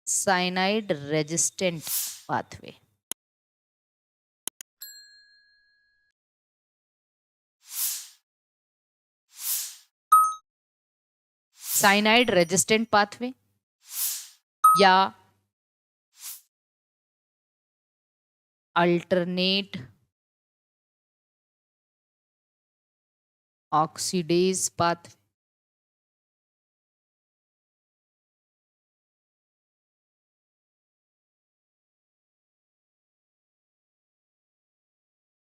Cyanide resistant pathway. Cyanide resistant pathway या alternate oxidase pathway.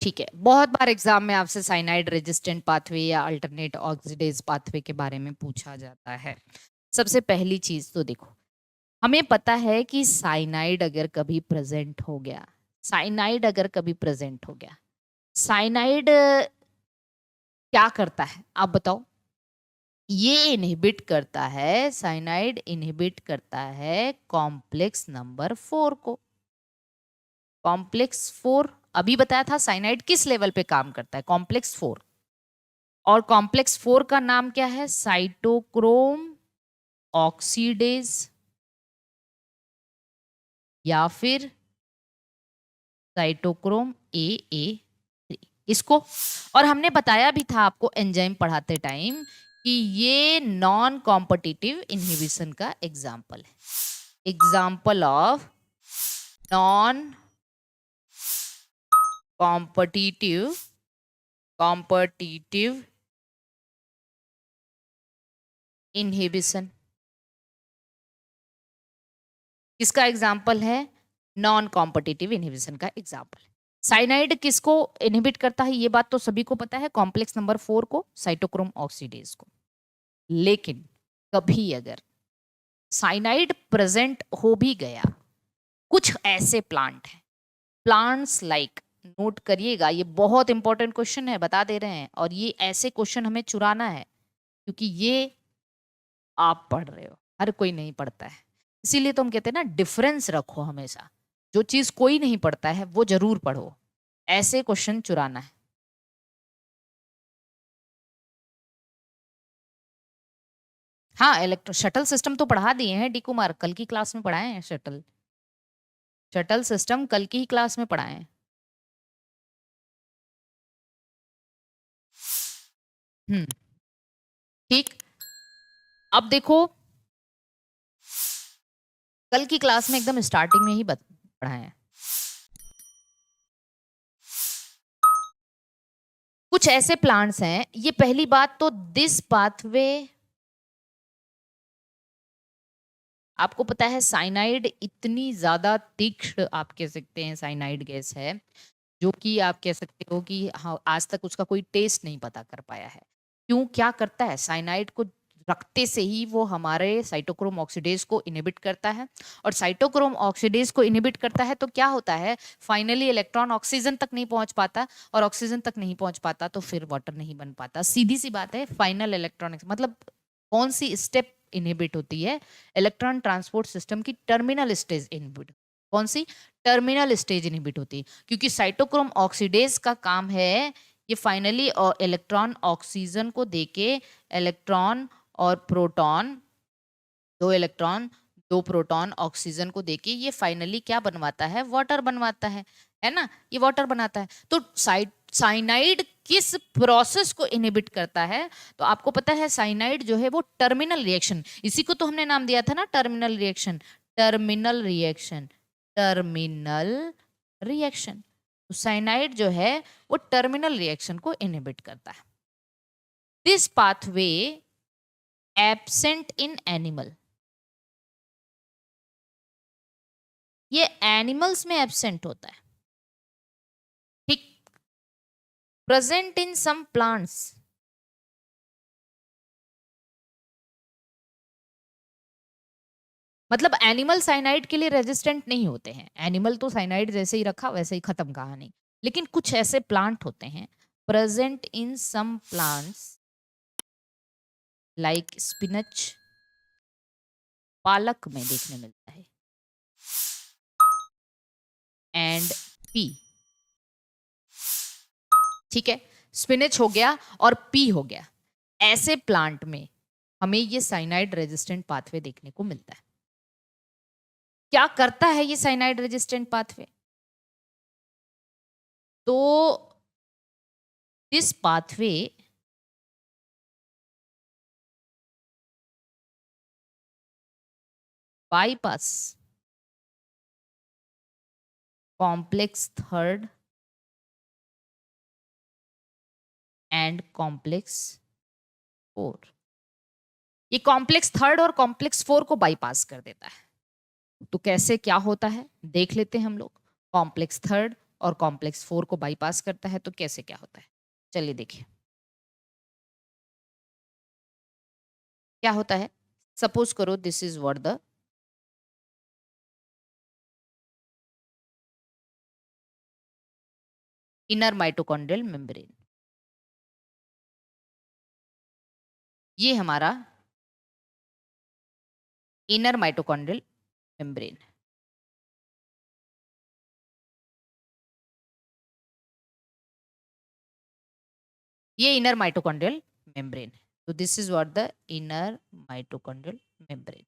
ठीक है, बहुत बार एग्जाम में आपसे साइनाइड रेजिस्टेंट पाथवे या अल्टरनेट ऑक्सीडेज पाथवे के बारे में पूछा जाता है। सबसे पहली चीज तो देखो, हमें पता है कि साइनाइड अगर कभी प्रेजेंट हो गया, साइनाइड अगर कभी प्रेजेंट हो गया, साइनाइड क्या करता है आप बताओ? ये इनहिबिट करता है, साइनाइड इनहिबिट करता है कॉम्प्लेक्स नंबर 4 को। कॉम्प्लेक्स 4 अभी बताया था साइनाइड किस लेवल पे काम करता है, कॉम्प्लेक्स 4। और कॉम्प्लेक्स 4 का नाम क्या है? साइटोक्रोम ऑक्सीडेज या फिर साइटोक्रोम AA3 इसको। और हमने बताया भी था आपको एंजाइम पढ़ाते टाइम कि ये नॉन कॉम्पिटिटिव इनहिबिशन का एग्जाम्पल है। Example of non competitive inhibition किसका एग्जाम्पल है? नॉन कॉम्पिटिटिव इनहिबिशन का एग्जाम्पल। साइनाइड किसको इनहिबिट करता है? ये बात तो सभी को पता है, कॉम्प्लेक्स नंबर 4 को, साइटोक्रोम ऑक्सीडेज को। लेकिन कभी अगर साइनाइड प्रेजेंट हो भी गया, कुछ ऐसे प्लांट हैं, प्लांट्स लाइक, नोट करिएगा, ये बहुत इंपॉर्टेंट क्वेश्चन है, बता दे रहे हैं, और ये ऐसे क्वेश्चन हमें चुराना है क्योंकि ये आप पढ़ रहे हो, हर कोई नहीं पढ़ता है। इसीलिए तो हम कहते हैं ना, डिफरेंस रखो हमेशा, जो चीज कोई नहीं पढ़ता है वो जरूर पढ़ो, ऐसे क्वेश्चन चुराना है। हाँ, इलेक्ट्रो शटल सिस्टम तो पढ़ा दिए हैं डी कुमार, कल की क्लास में पढ़ाए हैं। शटल शटल सिस्टम कल की ही क्लास में पढ़ाए हैं। हम्म, ठीक। अब देखो, कल की क्लास में एकदम स्टार्टिंग में ही पढ़ाए हैं। कुछ ऐसे प्लांट्स हैं, ये पहली बात तो, दिस पाथवे, आपको पता है साइनाइड इतनी ज्यादा तीक्ष्ण, आप कह सकते हैं साइनाइड गैस है, जो कि आप कह सकते हो कि हाँ, आज तक उसका कोई टेस्ट नहीं पता कर पाया है। क्यों, क्या करता है? साइनाइड को रखते से ही वो हमारे साइटोक्रोम ऑक्सीडेज को इनहिबिट करता है, और साइटोक्रोम ऑक्सीडेज को इनहिबिट करता है तो क्या होता है, फाइनली इलेक्ट्रॉन ऑक्सीजन तक नहीं पहुंच पाता, और ऑक्सीजन तक नहीं पहुंच पाता तो फिर वाटर नहीं बन पाता। सीधी सी बात है, फाइनल इलेक्ट्रॉनिक्स मतलब कौन सी स्टेप इनहिबिट होती है? इलेक्ट्रॉन ट्रांसपोर्ट सिस्टम की टर्मिनल स्टेज इनहिबिट। कौन सी? टर्मिनल स्टेज इनहिबिट होती है, क्योंकि साइटोक्रोम ऑक्सीडेज का काम है ये फाइनली इलेक्ट्रॉन ऑक्सीजन को देके, इलेक्ट्रॉन और प्रोटॉन, दो इलेक्ट्रॉन दो प्रोटॉन ऑक्सीजन को देके ये फाइनली क्या बनवाता है? वाटर बनवाता है ना, ये वाटर बनाता है। तो साइनाइड किस प्रोसेस को इनहिबिट करता है? तो आपको पता है साइनाइड जो है वो टर्मिनल रिएक्शन, इसी को तो हमने नाम दिया था ना, terminal reaction. Terminal reaction, terminal reaction. तो साइनाइड जो है वो टर्मिनल रिएक्शन को इनहिबिट करता है। This pathway absent in animal, ये एनिमल्स में एब्सेंट होता है, ठीक। प्रेजेंट इन सम प्लांट्स, मतलब एनिमल साइनाइड के लिए रेजिस्टेंट नहीं होते हैं, एनिमल तो साइनाइड जैसे ही रखा वैसे ही खत्म कहानी। लेकिन कुछ ऐसे प्लांट होते हैं, present in some plants like spinach, पालक में देखने मिलता है, एंड पी, ठीक है, स्पिनच हो गया और पी हो गया। ऐसे प्लांट में हमें ये साइनाइड रेजिस्टेंट पाथवे देखने को मिलता है। क्या करता है ये साइनाइड रेजिस्टेंट पाथवे? तो this pathway bypass complex third and complex four. ये कॉम्प्लेक्स थर्ड और कॉम्प्लेक्स फोर को बाईपास कर देता है। तो कैसे क्या होता है देख लेते हैं हम लोग। कॉम्प्लेक्स थर्ड और कॉम्प्लेक्स फोर को बाईपास करता है तो कैसे क्या होता है, चलिए देखिए क्या होता है। सपोज करो this is what the inner mitochondrial membrane. ये हमारा इनर माइटोकॉन्ड्रियल मेम्ब्रेन। ये इनर माइटोकॉन्ड्रियल मेम्ब्रेन है। तो this is what the inner mitochondrial membrane.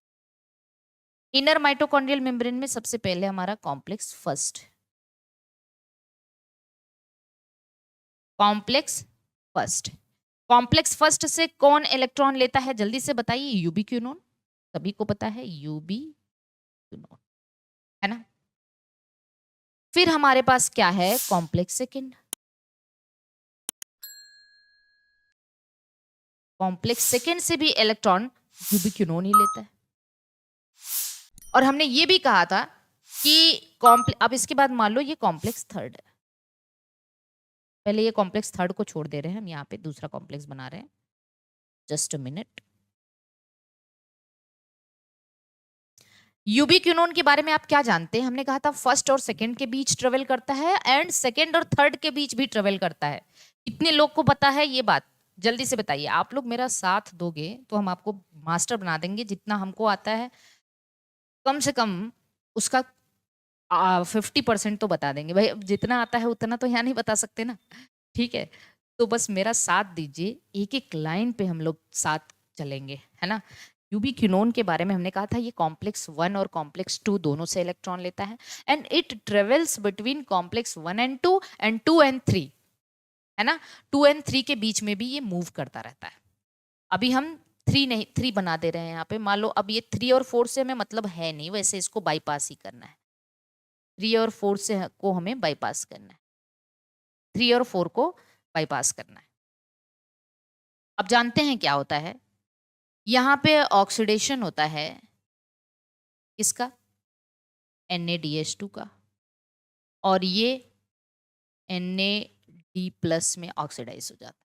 Inner mitochondrial membrane में सबसे पहले हमारा complex first. Complex first, complex first से कौन इलेक्ट्रॉन लेता है जल्दी से बताइए? यूबिक्यूनोन। सभी को पता है यूबिक्यूनोन, है ना। फिर हमारे पास क्या है? Complex second. कॉम्प्लेक्स सेकेंड से भी इलेक्ट्रॉन यूबिक्यूनोन ही लेता है। और हमने ये भी कहा था कि अब इसके बाद मान लो ये कॉम्प्लेक्स थर्ड है। पहले ये कॉम्प्लेक्स थर्ड को छोड़ दे रहे हैं हम, यहाँ पे दूसरा कॉम्प्लेक्स बना रहे हैं। Just a minute. यूबिक्यूनोन के बारे में आप क्या जानते हैं? हमने कहा था फर्स्ट और सेकंड के बीच ट्रेवल करता है एंड सेकंड और थर्ड के बीच भी ट्रेवल करता है। कितने लोग को पता है ये बात? जल्दी से बताइए। आप लोग मेरा साथ दोगे तो हम आपको मास्टर बना देंगे। जितना हमको आता है कम से कम उसका 50% तो बता देंगे भाई। अब जितना आता है उतना तो यहाँ नहीं बता सकते ना, ठीक है। तो बस मेरा साथ दीजिए, एक एक लाइन पे हम लोग साथ चलेंगे, है ना। यूबिक्यूनोन के बारे में हमने कहा था ये कॉम्प्लेक्स वन और कॉम्प्लेक्स टू दोनों से इलेक्ट्रॉन लेता है and it travels between complex one and two and three, है ना। टू एंड थ्री के बीच में भी ये मूव करता रहता है। अभी हम थ्री नहीं, थ्री बना दे रहे हैं यहाँ पे। मान लो अब ये थ्री और फोर से हमें मतलब है नहीं, वैसे इसको बाईपास ही करना है। थ्री और फोर से को हमें बाईपास करना है। थ्री और फोर को बाईपास करना है। अब जानते हैं क्या होता है। यहाँ पे ऑक्सीडेशन होता है किसका? NaDH2 का। और ये Na प्लस में ऑक्सीडाइज हो जाता है।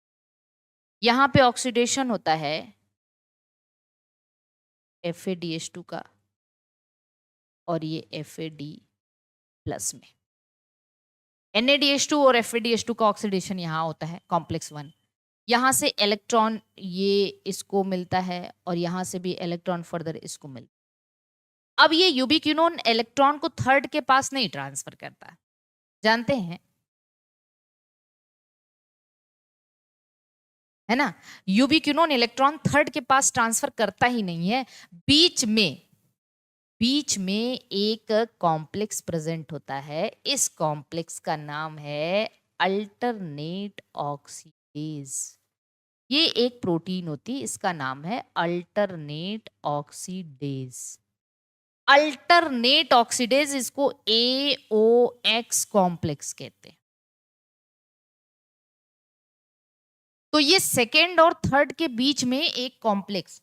यहाँ पे ऑक्सीडेशन होता है FADH2 का और ये FAD प्लस में। NaDH2 और FADH2 का ऑक्सीडेशन यहाँ होता है कॉम्प्लेक्स वन। यहाँ से इलेक्ट्रॉन ये इसको मिलता है और यहाँ से भी इलेक्ट्रॉन फर्दर इसको मिलता है। अब ये यूबिक्यूनोन इलेक्ट्रॉन को थर्ड के पास नहीं ट्रांसफर करता, जानते हैं, है ना। यूबिक्यूनोन इलेक्ट्रॉन थर्ड के पास ट्रांसफर करता ही नहीं है। बीच में एक कॉम्प्लेक्स प्रेजेंट होता है। इस कॉम्प्लेक्स का नाम है अल्टरनेट ऑक्सीडेज। ये एक प्रोटीन होती है, इसका नाम है अल्टरनेट ऑक्सीडेज। अल्टरनेट ऑक्सीडेज इसको AOX कॉम्प्लेक्स कहते हैं। तो ये सेकेंड और थर्ड के बीच में एक कॉम्प्लेक्स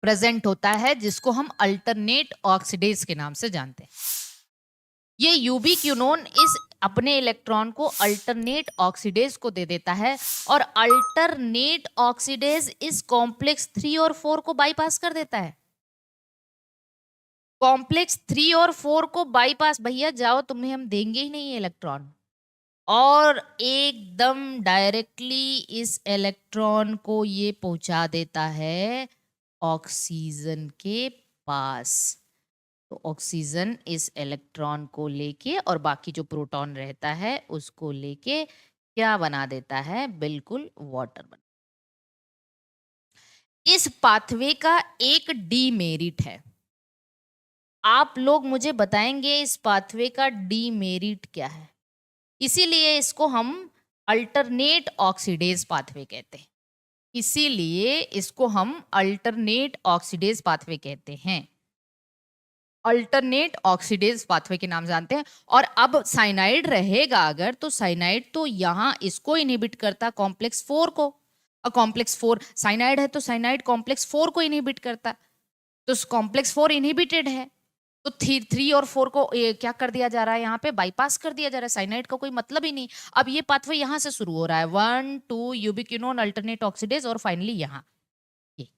प्रेजेंट होता है जिसको हम अल्टरनेट ऑक्सीडेज के नाम से जानते हैं। ये यूबिक्यूनोन इस अपने इलेक्ट्रॉन को अल्टरनेट ऑक्सीडेज को दे देता है और अल्टरनेट ऑक्सीडेज इस कॉम्प्लेक्स थ्री और फोर को बाईपास कर देता है। कॉम्प्लेक्स थ्री और फोर को बाईपास, भैया जाओ तुम्हें हम देंगे ही नहीं इलेक्ट्रॉन, और एकदम डायरेक्टली इस इलेक्ट्रॉन को ये पहुंचा देता है ऑक्सीजन के पास। तो ऑक्सीजन इस इलेक्ट्रॉन को लेके और बाकी जो प्रोटॉन रहता है उसको लेके क्या बना देता है? बिल्कुल वाटर बना। इस पाथवे का एक डीमेरिट है। आप लोग मुझे बताएंगे इस पाथवे का डीमेरिट क्या है? इसीलिए इसको हम अल्टरनेट ऑक्सीडेज पाथवे कहते हैं। इसीलिए इसको हम अल्टरनेट ऑक्सीडेज पाथवे कहते हैं। अल्टरनेट ऑक्सीडेज पाथवे के नाम जानते हैं। और अब साइनाइड रहेगा अगर, तो साइनाइड तो यहाँ इसको इनहिबिट करता कॉम्प्लेक्स 4 को। और कॉम्प्लेक्स 4 साइनाइड है तो साइनाइड कॉम्प्लेक्स 4 को इनहिबिट करता, तो कॉम्प्लेक्स 4 इनहिबिटेड है, तो 3 और 4 को क्या कर दिया जा रहा है, यहाँ पे बाईपास कर दिया जा रहा है। साइनाइड का कोई मतलब ही नहीं। अब ये पाथवे यहाँ से शुरू हो रहा है, 1 2 यूबिक्विनोन अल्टरनेट ऑक्सीडेज और फाइनली यहाँ ये।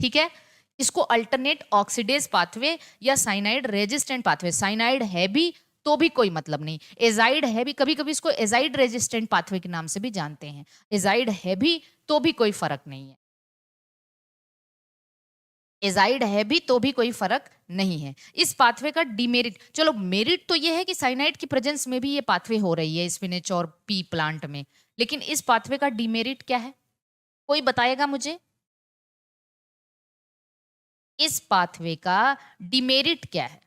ठीक है, इसको अल्टरनेट ऑक्सीडेज पाथवे या साइनाइड रेजिस्टेंट पाथवे, साइनाइड है भी तो भी कोई मतलब नहीं, एजाइड है भी, कभी कभी इसको एजाइड रेजिस्टेंट पाथवे के नाम से भी जानते हैं, एजाइड है भी तो भी कोई फर्क नहीं है, एजाइड है भी तो भी कोई फर्क नहीं है। इस पाथवे का डिमेरिट, चलो मेरिट तो ये है कि साइनाइड की प्रेजेंस में भी ये पाथवे हो रही है स्पिनच और पी प्लांट में, लेकिन इस पाथवे का डिमेरिट क्या है, कोई बताएगा मुझे? इस पाथवे का डिमेरिट क्या है?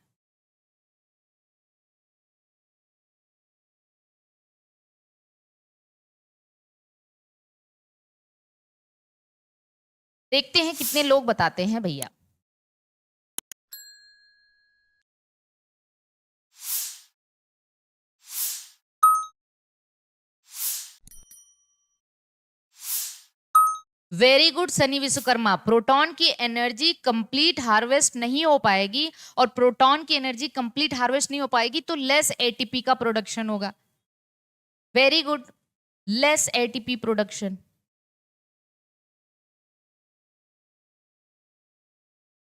देखते हैं कितने लोग बताते हैं भैया। Very good Sunny Vishwakarma. Proton की एनर्जी कंप्लीट हार्वेस्ट नहीं हो पाएगी, और प्रोटॉन की एनर्जी कंप्लीट हार्वेस्ट नहीं हो पाएगी तो लेस एटीपी का प्रोडक्शन होगा। Very good, less ATP production.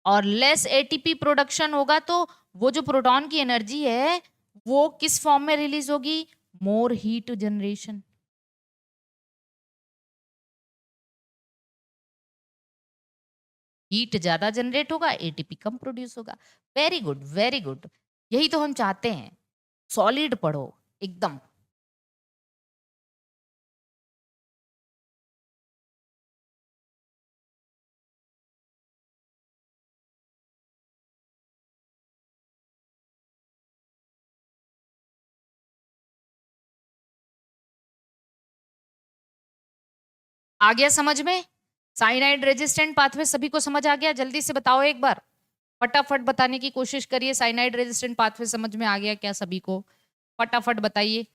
और लेस एटीपी प्रोडक्शन होगा तो वो जो प्रोटॉन की एनर्जी है वो किस फॉर्म में रिलीज होगी, मोर हीट जनरेशन। हीट ज्यादा जनरेट होगा, एटीपी कम प्रोड्यूस होगा। वेरी गुड वेरी गुड, यही तो हम चाहते हैं। सॉलिड पढ़ो एकदम। आ गया समझ में? साइनाइड रेजिस्टेंट पाथवे सभी को समझ आ गया? जल्दी से बताओ एक बार, फटाफट बताने की कोशिश करिए। साइनाइड रेजिस्टेंट पाथवे समझ में आ गया क्या सभी को? फटाफट बताइए।